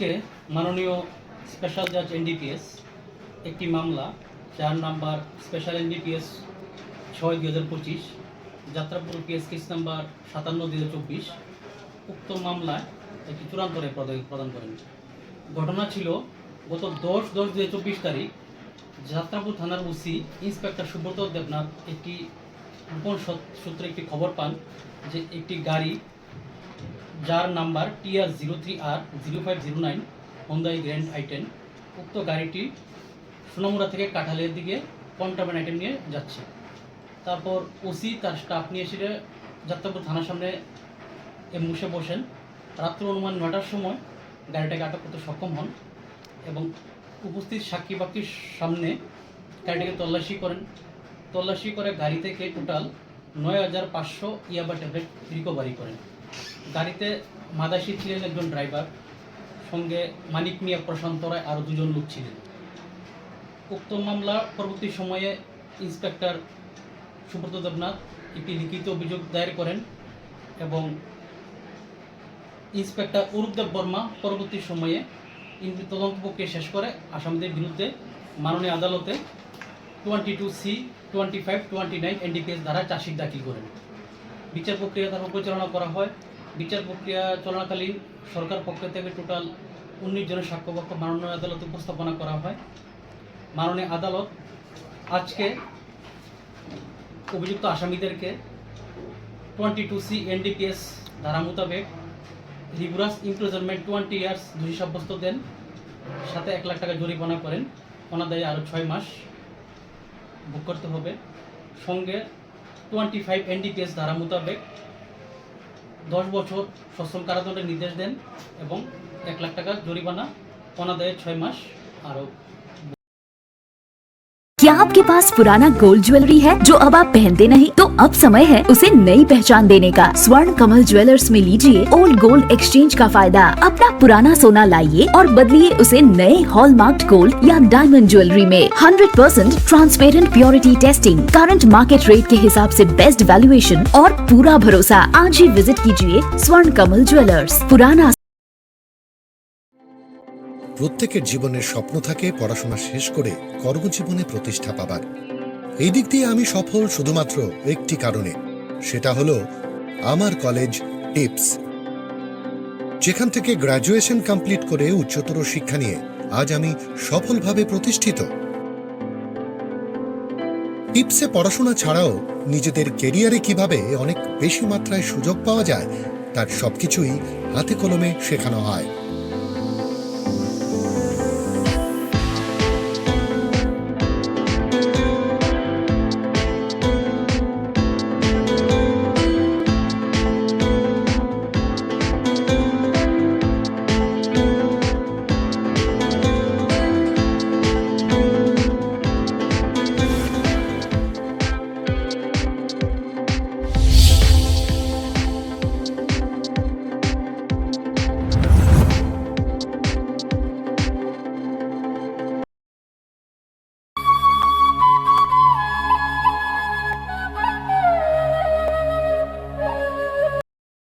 আজকে মাননীয় স্পেশাল জাজ এনডিপিএস একটি মামলা 4 number special NDPS 6/2025 Jatrapur case number 57/2024 উক্ত মামলায় একটি চূড়ান্ত রায় প্রদান করেন। ঘটনা ছিল গত 10/10/2024 তারিখ যাত্রাপুর থানার ওসি ইন্সপেক্টর সুব্রত দেবনাথ একটি গোপন সূত্রে একটি খবর পান যে একটি গাড়ি যার number TR03R0509 Hyundai grand i10 উক্ত গাড়িটি সোনামুড়া থেকে কাঁঠালের দিকে কন্ট্রাব্যান্ড আইটেম নিয়ে যাচ্ছে। তারপর ওসি তার স্টাফ নিয়ে এসে যাত্রাপুর থানার সামনে মুসে বসেন। রাত্র অনুমান 9টার সময় গাড়িটাকে আটক করতে সক্ষম হন এবং উপস্থিত সাক্ষী বাক্ষীর সামনে গাড়িটাকে তল্লাশি করে গাড়ি থেকে টোটাল 9,500 ইয়াবা ট্যাবলেট রিকভারি করেন। গাড়িতে মাদাসি ছিলেন একজন ড্রাইভার, সঙ্গে মানিক মিয়া, প্রশান্ত রায় আরও 2জন লোক ছিলেন। উক্ত মামলা পরবর্তী সময়ে ইন্সপেক্টর সুব্রত দেবনাথ একটি লিখিত অভিযোগ দায়ের করেন এবং ইন্সপেক্টর অরূপদেব বর্মা পরবর্তী সময়ে তদন্ত প্রক্রিয়া শেষ করে আসামিদের বিরুদ্ধে মাননীয় আদালতে 22C, 25, 29 এনডিপিএস ধারা চার্জশিট দাখিল করেন। বিচার প্রক্রিয়া তারপর পরিচালনা করা হয়। বিচার প্রক্রিয়া চলাকালীন সরকার পক্ষ থেকে টোটাল 19 জনের সাক্ষ্যপক্ষ মাননীয় আদালতে উপস্থাপনা করা হয়। মাননীয় আদালত আজকে অভিযুক্ত আসামিদেরকে 22C এনডিপিএস ধারা মোতাবেক রিগুলাস ইমপ্রিজনমেন্ট 20 ইয়ার্স দোষী সাব্যস্ত দেন, সাথে 1 লাখ টাকা জরিমানা করেন। অনাদায়ে আরও 6 মাস ভোগ করতে হবে। সঙ্গে 25 এনডিপিএস ধারা মোতাবেক 10 বছর সশ্রম কারাদণ্ডের নির্দেশ দেন এবং 1 লাখ টাকা জরিমানা, অনাদায়ে 6 মাস আরও। क्या आपके पास पुराना गोल्ड ज्वेलरी है जो अब आप पहनते नहीं? तो अब समय है उसे नई पहचान देने का। स्वर्ण कमल ज्वेलर्स में लीजिए ओल्ड गोल्ड एक्सचेंज का फायदा। अपना पुराना सोना लाइए और बदलिए उसे नए हॉलमार्क्ड गोल्ड या डायमंड ज्वेलरी में। 100% transparent purity testing, current market rate के हिसाब से बेस्ट वैल्यूएशन और पूरा भरोसा। आज ही विजिट कीजिए स्वर्ण कमल ज्वेलर्स, पुराना। প্রত্যেকের জীবনের স্বপ্ন থাকে পড়াশোনা শেষ করে কর্মজীবনে প্রতিষ্ঠা পাবার। এই দিক দিয়ে আমি সফল শুধুমাত্র একটি কারণে, সেটা হলো আমার কলেজ টিপস, যেখান থেকে গ্র্যাজুয়েশন কমপ্লিট করে উচ্চতর শিক্ষা নিয়ে আজ আমি সফলভাবে প্রতিষ্ঠিত। টিপসে পড়াশোনা ছাড়াও নিজেদের কেরিয়ারে কিভাবে অনেক বেশি মাত্রায় সুযোগ পাওয়া যায় তার সবকিছুই হাতে কলমে শেখানো হয়।